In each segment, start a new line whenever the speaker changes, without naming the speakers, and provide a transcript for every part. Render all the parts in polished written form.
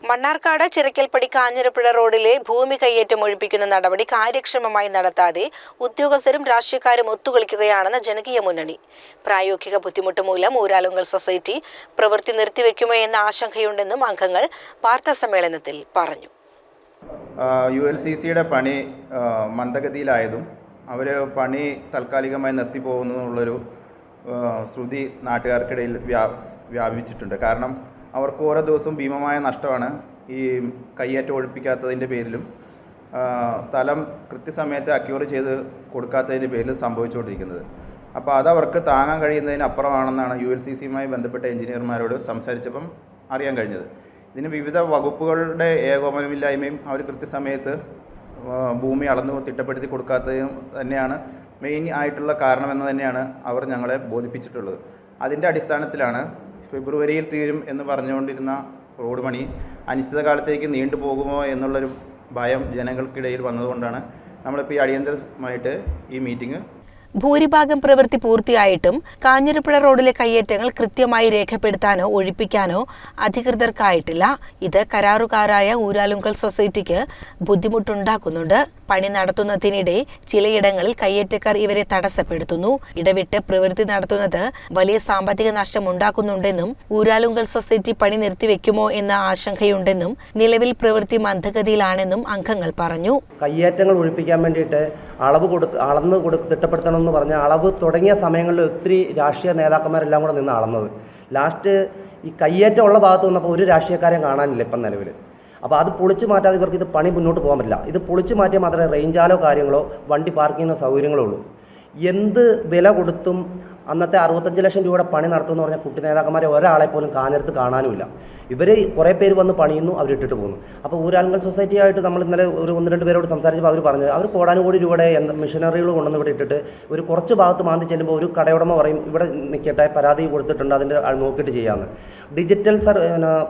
മണ്ണാർക്കാട് ചിറക്കൽപ്പടി കാഞ്ഞിരപ്പുഴ റോഡിലെ ഭൂമി കയ്യേറ്റം ഒഴിപ്പിക്കുന്ന നടപടി കാര്യക്ഷമമായി നടത്താതെ ഉദ്യോഗസ്ഥരും രാഷ്ട്രീയക്കാരും ഒത്തുകളിക്കുകയാണെന്ന് ജനകീയ മുന്നണി. പ്രായോഗിക ബുദ്ധിമുട്ട് മൂലം ഊരാലുങ്കൽ സൊസൈറ്റി പ്രവൃത്തി നിർത്തിവെക്കുമോ എന്ന ആശങ്കയുണ്ടെന്നും അംഗങ്ങൾ വാർത്താസമ്മേളനത്തിൽ പറഞ്ഞു.
ULCCയുടെ പണി മന്ദഗതിയിലായതും അവർ പണി താൽക്കാലികമായി നിർത്തിപ്പോകുന്നതിനുള്ളൊരു ശ്രുതി നാട്ടുകാർക്കിടയിൽ വ്യാപിച്ചിട്ടുണ്ട്. കാരണം അവർക്ക് ഓരോ ദിവസവും ഭീമമായ നഷ്ടമാണ് ഈ കയ്യേറ്റം ഒഴിപ്പിക്കാത്തതിൻ്റെ പേരിലും സ്ഥലം കൃത്യസമയത്ത് അക്യൂർ ചെയ്ത് കൊടുക്കാത്തതിൻ്റെ പേരിൽ സംഭവിച്ചുകൊണ്ടിരിക്കുന്നത്. അപ്പോൾ അതവർക്ക് താങ്ങാൻ കഴിയുന്നതിനപ്പുറമാണെന്നാണ് ULCCയുമായി ബന്ധപ്പെട്ട എഞ്ചിനീയർമാരോട് സംസാരിച്ചപ്പം അറിയാൻ കഴിഞ്ഞത്. ഇതിന് വിവിധ വകുപ്പുകളുടെ ഏകോപനമില്ലായ്മയും അവർ കൃത്യസമയത്ത് ഭൂമി അളന്നു തിട്ടപ്പെടുത്തി കൊടുക്കാത്തതും തന്നെയാണ് മെയിൻ ആയിട്ടുള്ള കാരണമെന്ന് തന്നെയാണ് അവർ ഞങ്ങളെ ബോധിപ്പിച്ചിട്ടുള്ളത്. അതിൻ്റെ അടിസ്ഥാനത്തിലാണ് ഫെബ്രുവരിയിൽ തീരും എന്ന് പറഞ്ഞുകൊണ്ടിരുന്ന റോഡ് പണി അനിശ്ചിതകാലത്തേക്ക് നീണ്ടുപോകുമോ എന്നുള്ളൊരു ഭയം ജനങ്ങൾക്കിടയിൽ വന്നതുകൊണ്ടാണ് നമ്മളിപ്പോൾ ഈ അടിയന്തരമായിട്ട് ഈ മീറ്റിംഗ്.
ഭൂരിഭാഗം പ്രവൃത്തി പൂർത്തിയായിട്ടും കാഞ്ഞിരപ്പുഴ റോഡിലെ കയ്യേറ്റങ്ങൾ കൃത്യമായി രേഖപ്പെടുത്താനോ ഒഴിപ്പിക്കാനോ അധികൃതർക്കായിട്ടില്ല. ഇത് കരാറുകാരായ ഊരാലുങ്കൽ സൊസൈറ്റിക്ക് ബുദ്ധിമുട്ടുണ്ടാക്കുന്നുണ്ട്. പണി നടത്തുന്നതിനിടെ ചിലയിടങ്ങളിൽ കയ്യേറ്റക്കാർ ഇവരെ തടസ്സപ്പെടുത്തുന്നു. ഇടവിട്ട് പ്രവൃത്തി നടത്തുന്നത് വലിയ സാമ്പത്തിക നഷ്ടം ഉണ്ടാക്കുന്നുണ്ടെന്നും ഊരാലുങ്കൽ സൊസൈറ്റി പണി നിർത്തിവെക്കുമോ എന്ന ആശങ്കയുണ്ടെന്നും നിലവിൽ പ്രവൃത്തി മന്ദഗതിയിലാണെന്നും അംഗങ്ങൾ പറഞ്ഞു.
കയ്യേറ്റങ്ങൾ ഒഴിപ്പിക്കാൻ വേണ്ടിയിട്ട് അളന്ന് തിട്ടപ്പെടുത്തണമെന്ന് പറഞ്ഞ അളവ് തുടങ്ങിയ സമയങ്ങളിൽ ഒത്തിരി രാഷ്ട്രീയ നേതാക്കന്മാരെല്ലാം കൂടെ നിന്ന് അളന്നത്. ലാസ്റ്റ് ഈ കയ്യേറ്റം ഉള്ള ഭാഗത്ത് വന്നപ്പോൾ ഒരു രാഷ്ട്രീയക്കാരെയും കാണാനില്ല ഇപ്പം നിലവിൽ. അപ്പോൾ അത് പൊളിച്ചു മാറ്റാതെ ഇവർക്ക് ഇത് പണി മുന്നോട്ട് പോകാൻ പറ്റില്ല. ഇത് പൊളിച്ചു മാറ്റിയാൽ മാത്രമേ റേഞ്ചാലോ കാര്യങ്ങളോ വണ്ടി പാർക്കിങ്ങിനോ സൗകര്യങ്ങളോ ഉള്ളൂ. എന്ത് വില കൊടുത്തും അന്നത്തെ 65 ലക്ഷം രൂപയുടെ പണി നടത്തുമെന്ന് പറഞ്ഞാൽ കുട്ടി നേതാക്കന്മാരെ ഒരാളെ പോലും കാഞ്ഞിരത്ത് കാണാനുമില്ല. ഇവർ കുറേ പേര് വന്ന് പണിയുന്നു, അവരിട്ടിട്ട് പോകുന്നു. അപ്പോൾ ഊരാലുങ്കൽ സൊസൈറ്റിയായിട്ട് നമ്മൾ ഇന്നലെ ഒരു 1-2 പേരോട് സംസാരിച്ചപ്പോൾ അവർ പറഞ്ഞത് അവർ കോടാനുകോടി രൂപയുടെ മെഷീനറികൾ കൊണ്ടുവന്ന് ഇവിടെ ഇട്ടിട്ട് ഒരു കുറച്ച് ഭാഗത്ത് മാന്തി ചെല്ലുമ്പോൾ ഒരു കടയുടമ പറയും ഇവിടെ നിൽക്കട്ടെ, പരാതി കൊടുത്തിട്ടുണ്ട്, അതിൻ്റെ നോക്കിയിട്ട് ചെയ്യാമെന്ന്. ഡിജിറ്റൽ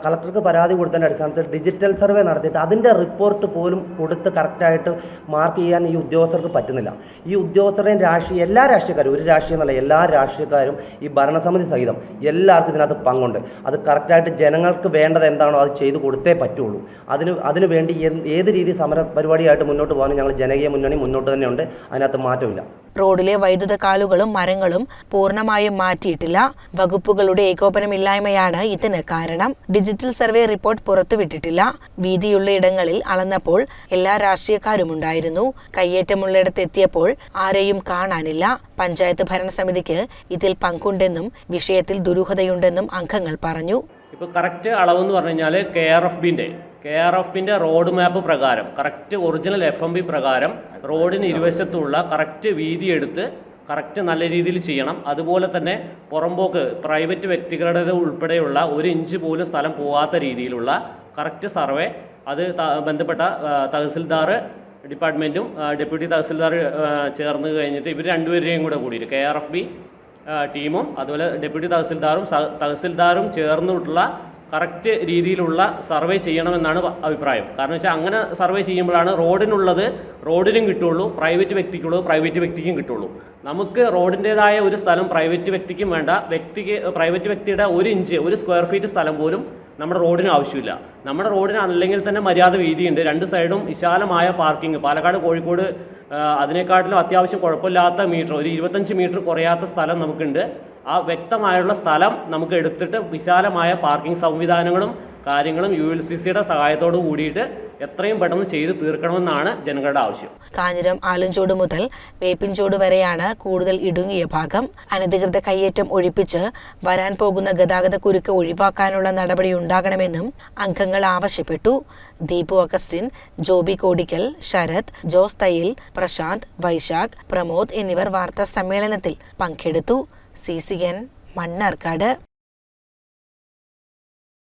കളക്ടർക്ക് പരാതി കൊടുത്തതിൻ്റെ അടിസ്ഥാനത്തിൽ ഡിജിറ്റൽ സർവേ നടത്തിയിട്ട് അതിൻ്റെ റിപ്പോർട്ട് പോലും കൊടുത്ത് കറക്റ്റായിട്ട് മാർക്ക് ചെയ്യാൻ ഈ ഉദ്യോഗസ്ഥർക്ക് പറ്റുന്നില്ല. ഈ ഉദ്യോഗസ്ഥരുടെയും എല്ലാ രാഷ്ട്രീയക്കാരും, ഒരു രാഷ്ട്രീയം എന്നല്ല, എല്ലാ രാഷ്ട്രീയക്കാരും ഈ ഭരണസമിതി സഹിതം എല്ലാവർക്കും ഇതിനകത്ത് പങ്കുണ്ട്. അത് കറക്റ്റായിട്ട് ജനങ്ങൾക്ക് വേണ്ടത് എന്താണോ അത് ചെയ്തു കൊടുത്തേ പറ്റുള്ളൂ. അതിനു വേണ്ടി ഏത് രീതി സമര പരിപാടിയായിട്ട് മുന്നോട്ട് പോകാനും ഞങ്ങൾ ജനകീയ മുന്നണി മുന്നോട്ട് തന്നെയുണ്ട്. അതിനകത്ത് മാറ്റമില്ല.
റോഡിലെ വൈദ്യുത കാലുകളും മരങ്ങളും പൂർണ്ണമായും മാറ്റിയിട്ടില്ല. വകുപ്പുകളുടെ ഏകോപനമില്ലായ്മയാണ് ഇതിന് കാരണം. ഡിജിറ്റൽ സർവേ റിപ്പോർട്ട് പുറത്തുവിട്ടിട്ടില്ല. വീതിയുള്ള ഇടങ്ങളിൽ അളന്നപ്പോൾ എല്ലാ രാഷ്ട്രീയക്കാരും ഉണ്ടായിരുന്നു. കയ്യേറ്റമുള്ളിടത്ത് എത്തിയപ്പോൾ ആരെയും കാണാനില്ല. പഞ്ചായത്ത് ഭരണസമിതിക്ക് ഇതിൽ പങ്കുണ്ടെന്നും വിഷയത്തിൽ ദുരൂഹതയുണ്ടെന്നും അംഗങ്ങൾ പറഞ്ഞു.
ഇപ്പോൾ കറക്റ്റ് അളവെന്ന് പറഞ്ഞു കഴിഞ്ഞാൽ KRFBിൻ്റെ റോഡ് മാപ്പ് പ്രകാരം കറക്റ്റ് ഒറിജിനൽ FMB പ്രകാരം റോഡിന് ഇരുവശത്തുള്ള കറക്റ്റ് വീതി എടുത്ത് കറക്റ്റ് നല്ല രീതിയിൽ ചെയ്യണം. അതുപോലെ തന്നെ പുറമ്പോക്ക് പ്രൈവറ്റ് വ്യക്തികളുടെ ഉൾപ്പെടെയുള്ള 1 ഇഞ്ച് പോലും സ്ഥലം പോകാത്ത രീതിയിലുള്ള കറക്റ്റ് സർവേ അത് ബന്ധപ്പെട്ട തഹസിൽദാർ ഡിപ്പാർട്ട്മെൻറ്റും ഡെപ്യൂട്ടി തഹസിൽദാർ ചേർന്ന് കഴിഞ്ഞിട്ട് ഇവർ രണ്ടുപേരെയും കൂടെ കൂടിയിട്ട് KRFB ടീമും അതുപോലെ ഡെപ്യൂട്ടി തഹസിൽദാറും ചേർന്നിട്ടുള്ള കറക്റ്റ് രീതിയിലുള്ള സർവേ ചെയ്യണമെന്നാണ് അഭിപ്രായം. കാരണം വെച്ചാൽ അങ്ങനെ സർവേ ചെയ്യുമ്പോഴാണ് റോഡിനുള്ളത് റോഡിനും കിട്ടുള്ളൂ, പ്രൈവറ്റ് വ്യക്തിക്കുള്ളത് പ്രൈവറ്റ് വ്യക്തിക്കും കിട്ടുള്ളൂ. നമുക്ക് റോഡിൻ്റേതായ ഒരു സ്ഥലം പ്രൈവറ്റ് വ്യക്തിക്കും വേണ്ട, പ്രൈവറ്റ് വ്യക്തിയുടെ 1 ഇഞ്ച് 1 സ്ക്വയർ ഫീറ്റ് സ്ഥലം പോലും നമ്മുടെ റോഡിന് ആവശ്യമില്ല. നമ്മുടെ റോഡിന് അല്ലെങ്കിൽ തന്നെ മര്യാദ വീതിയുണ്ട്, 2 സൈഡും വിശാലമായ പാർക്കിംഗ്. പാലക്കാട് കോഴിക്കോട് അതിനേക്കാട്ടിലും അത്യാവശ്യം കുഴപ്പമില്ലാത്ത മീറ്റർ, ഒരു 25 മീറ്റർ കുറയാത്ത സ്ഥലം നമുക്കുണ്ട്. ആ വ്യക്തമായുള്ള സ്ഥലം നമുക്ക് എടുത്തിട്ട് വിശാലമായ പാർക്കിംഗ് സംവിധാനങ്ങളും കാര്യങ്ങളും ULCCയുടെ സഹായത്തോടു കൂടിയിട്ട് എത്രയും പെട്ടെന്ന് ചെയ്ത് തീർക്കണമെന്നാണ് ജനങ്ങളുടെ ആവശ്യം.
കാഞ്ഞിരം ആലഞ്ചോട് മുതൽ വേപ്പിൻചോട് വരെയാണ് കൂടുതൽ ഇടുങ്ങിയ ഭാഗം. അനധികൃത കയ്യേറ്റം ഒഴിപ്പിച്ച് വരാൻ പോകുന്ന ഗതാഗത കുരുക്ക് ഒഴിവാക്കാനുള്ള നടപടി ഉണ്ടാകണമെന്നും അംഗങ്ങൾ ആവശ്യപ്പെട്ടു. ദീപു അഗസ്റ്റിൻ, ജോബി കോടിക്കൽ, ശരത്, ജോസ് തയ്യിൽ, പ്രശാന്ത്, വൈശാഖ്, പ്രമോദ് എന്നിവർ വാർത്താ സമ്മേളനത്തിൽ പങ്കെടുത്തു. CCN മണ്ണാർക്കാട്.